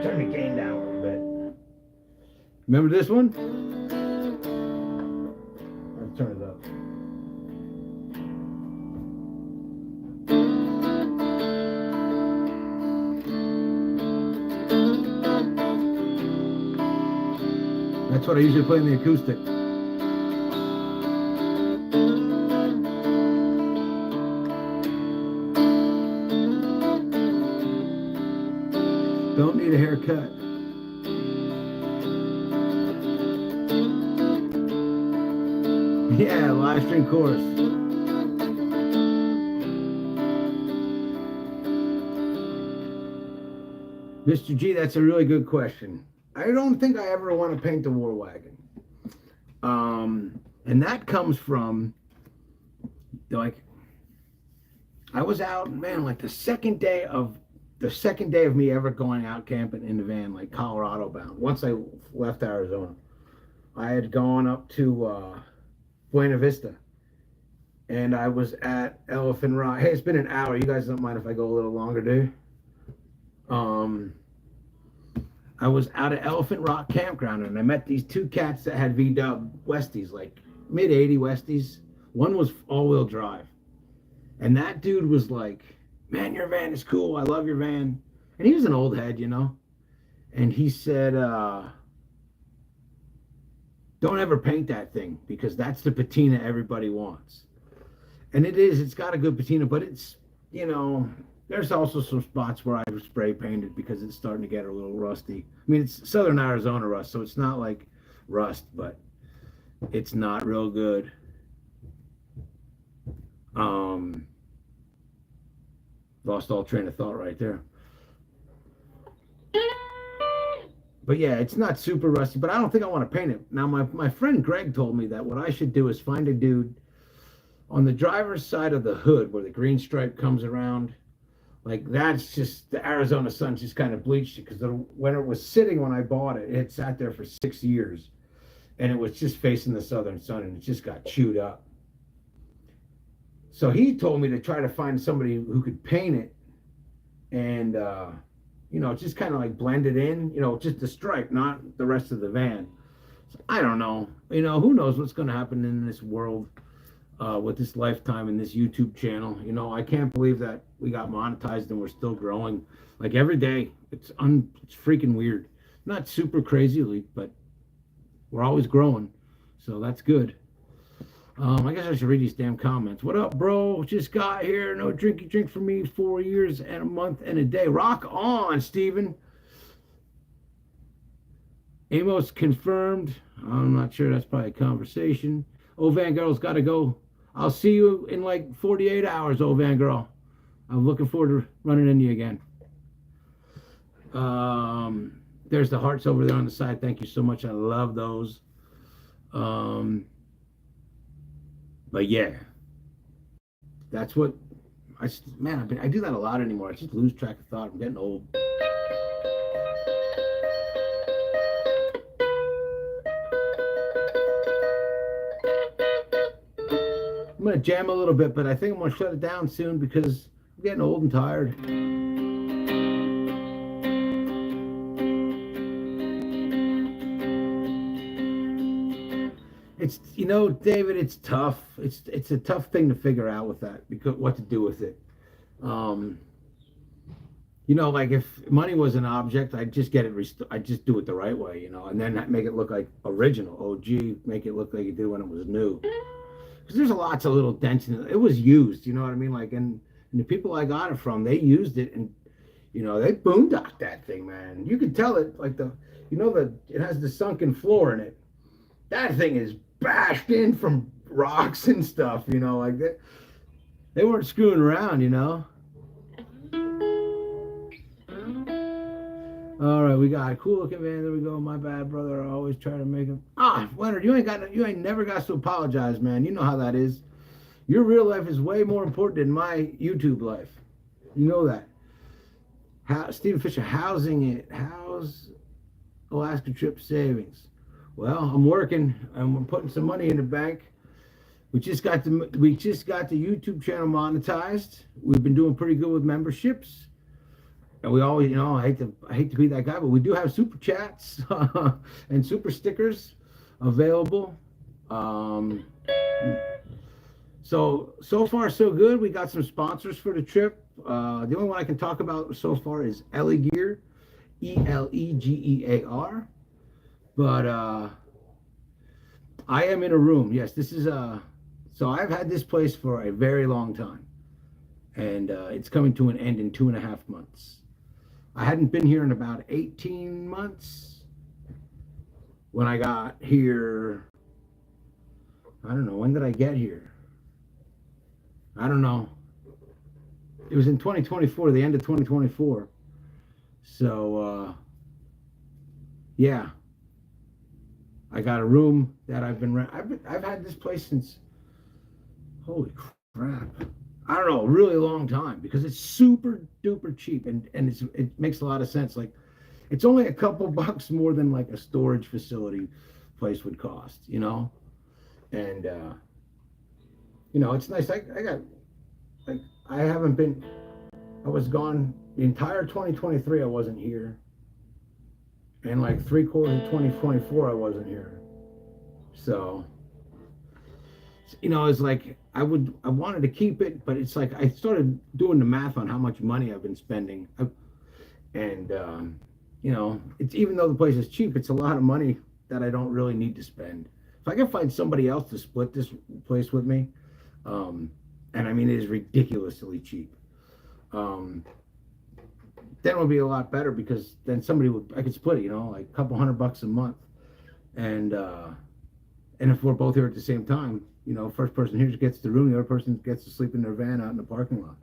S1: Turn the gain down a little bit. Remember this one? Let's turn it up. That's what I usually play in the acoustic. Don't need a haircut. Yeah, live stream chorus. Mr. G, that's a really good question. I don't think I ever want to paint the war wagon. And that comes from, like, I was out, man, like the second day of me ever going out camping in the van, like Colorado bound. Once I left Arizona, I had gone up to Buena Vista, and I was at Elephant Rock. Hey, it's been an hour. You guys don't mind if I go a little longer, do you? I was out at Elephant Rock Campground, and I met these two cats that had V-dub Westies, like mid-80 Westies. One was all-wheel drive. And that dude was like, man, your van is cool. I love your van. And he was an old head, you know. And he said, don't ever paint that thing because that's the patina everybody wants. And it's got a good patina, but it's, you know, there's also some spots where I've spray painted because it's starting to get a little rusty. I mean, it's Southern Arizona rust, so it's not like rust, but it's not real good. Lost all train of thought right there. But yeah, it's not super rusty, but I don't think I want to paint it. Now, my friend Greg told me that what I should do is find a dude on the driver's side of the hood where the green stripe comes around. Like that's just the Arizona sun just kind of bleached it because when it was sitting when I bought it, it sat there for 6 years and it was just facing the southern sun and it just got chewed up. So he told me to try to find somebody who could paint it and, you know, just kind of like blend it in, you know, just the stripe, not the rest of the van. So I don't know. You know, who knows what's going to happen in this world with this lifetime and this YouTube channel. You know, I can't believe that we got monetized and we're still growing. Like every day, it's freaking weird. Not super crazily, but we're always growing. So that's good. I guess I should read these damn comments. What up, bro? Just got here. No drinky drink for me. 4 years and a month and a day. Rock on, Steven. Amos confirmed. I'm not sure. That's probably a conversation. Oh, Van Girl's got to go. I'll see you in like 48 hours, oh, Van Girl. I'm looking forward to running into you again. There's the hearts over there on the side. Thank you so much. I love those. But yeah, that's what man, I do that a lot anymore. I just lose track of thought. I'm getting old. I'm gonna jam a little bit, but I think I'm gonna shut it down soon because I'm getting old and tired. It's, you know, David, it's tough. It's a tough thing to figure out with that because what to do with it. You know, like if money was an object, I'd just get it. I'd just do it the right way, you know, and then make it look like original. OG, make it look like it did when it was new. Because there's lots of little dents in it. It was used, you know what I mean? Like, and the people I got it from, they used it, and you know, they boondocked that thing, man. You could tell it, like it has the sunken floor in it. That thing is bashed in from rocks and stuff, you know, like that. They weren't screwing around, you know. All right, we got a cool looking van. There we go. My bad, brother. I always try to make him. Leonard, you ain't never got to apologize, man. You know how that is. Your real life is way more important than my YouTube life. You know that. Stephen Fisher, housing it. How's Alaska trip savings? Well, I'm working and we're putting some money in the bank. We just got the YouTube channel monetized. We've been doing pretty good with memberships. And we always, you know, I hate to be that guy, but we do have super chats and super stickers available. So far so good. We got some sponsors for the trip. The only one I can talk about so far is Ellie Gear, Elegear. But I am in a room. Yes, this is so I've had this place for a very long time, and it's coming to an end in 2.5 months. I hadn't been here in about 18 months. When I got here, I don't know, when did I get here? I don't know. It was in 2024, the end of 2024. So, yeah. I got a room that I've had this place since, holy crap, I don't know, a really long time because it's super duper cheap and it makes a lot of sense. Like, it's only a couple bucks more than like a storage facility place would cost, you know, and you know, it's nice. I was gone the entire 2023. I wasn't here. And like 3/4 of 2024, I wasn't here. So, you know, it's like I wanted to keep it, but it's like I started doing the math on how much money I've been spending, and you know, it's even though the place is cheap, it's a lot of money that I don't really need to spend. If I can find somebody else to split this place with me, and I mean it is ridiculously cheap, then it would be a lot better because then I could split it, like a couple $100 a month, and if we're both here at the same time, first person here gets the room, the other person gets to sleep in their van out in the parking lot,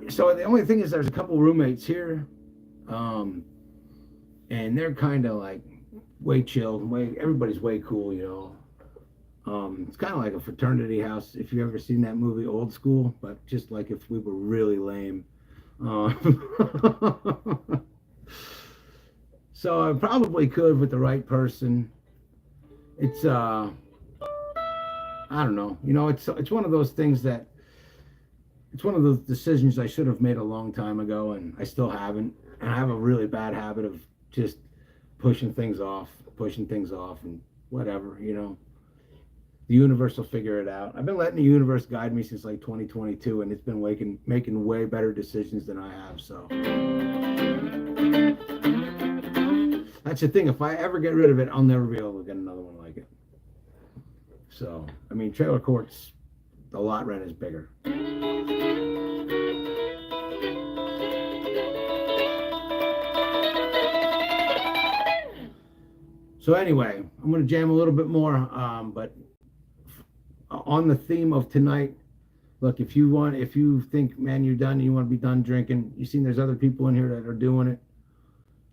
S1: So the only thing is there's a couple roommates here, and they're kind of like way chill, everybody's way cool, It's kind of like a fraternity house, if you've ever seen that movie Old School, but just like if we were really lame. So I probably could with the right person. It's I don't know, it's one of those things that it's one of those decisions I should have made a long time ago, and I still haven't. And I have a really bad habit of just pushing things off, and whatever, The universe will figure it out. I've been letting the universe guide me since like 2022, and it's been making way better decisions than I have. So that's the thing. If I ever get rid of it, I'll never be able to get another one like it. So, I mean, trailer courts, the lot rent is bigger. So anyway, I'm going to jam a little bit more, but on the theme of tonight, look, if you think, man, you're done and you want to be done drinking, you seen there's other people in here that are doing it,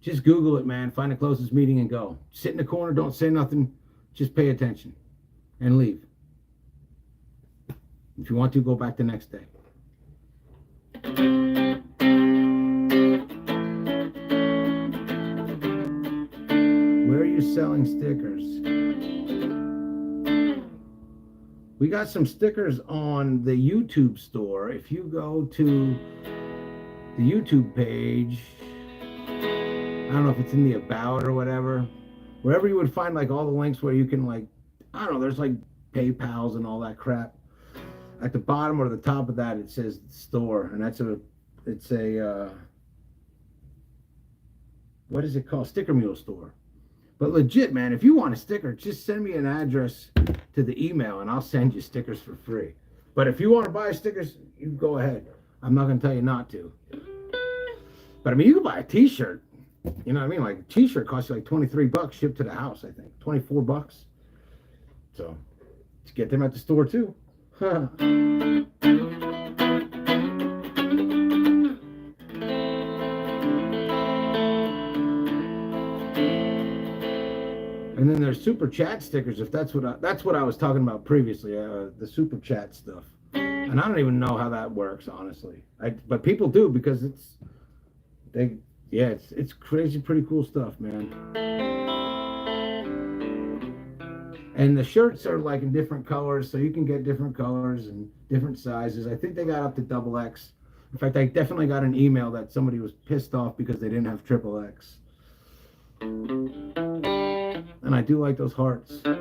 S1: just Google it, man. Find the closest meeting and go. Sit in the corner, don't say nothing, just pay attention and leave. If you want to, go back the next day. Where are you selling stickers? We got some stickers on the YouTube store. If you go to the YouTube page, I don't know if it's in the about or whatever, wherever you would find like all the links where you can I don't know, there's like PayPals and all that crap. At the bottom or the top of that, it says store, and it's a what is it called? Sticker Mule store. But legit, man, if you want a sticker, just send me an address to the email and I'll send you stickers for free. But if you want to buy stickers, you go ahead. I'm not going to tell you not to. But I mean, you can buy a t-shirt. You know what I mean? Like a t-shirt costs you like $23 shipped to the house, I think. $24. So, just get them at the store too. And then there's super chat stickers, if that's what I was talking about previously, the super chat stuff. And I don't even know how that works, honestly. But people do, because it's crazy, pretty cool stuff, man. And the shirts are like in different colors, so you can get different colors and different sizes. I think they got up to XXX. In fact, I definitely got an email that somebody was pissed off because they didn't have XXX. And I do like those hearts. All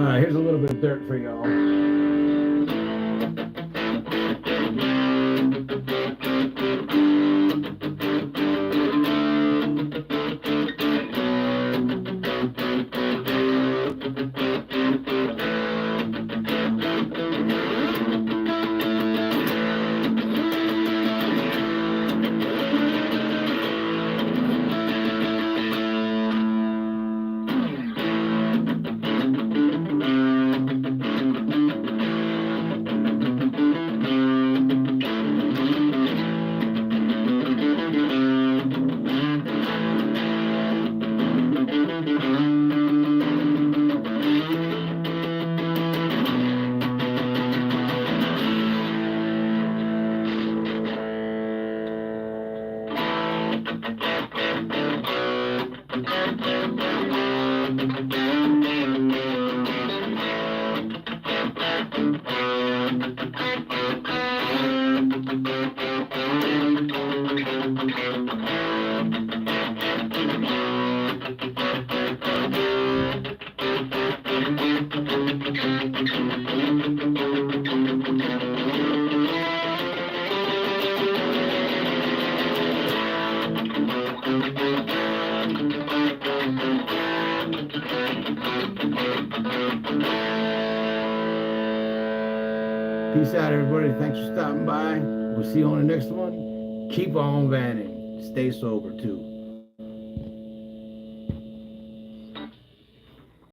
S1: right, here's a little bit of dirt for y'all. Peace out, everybody. Thanks for stopping by. We'll see you on the next one. Keep on vanning. Stay sober, too.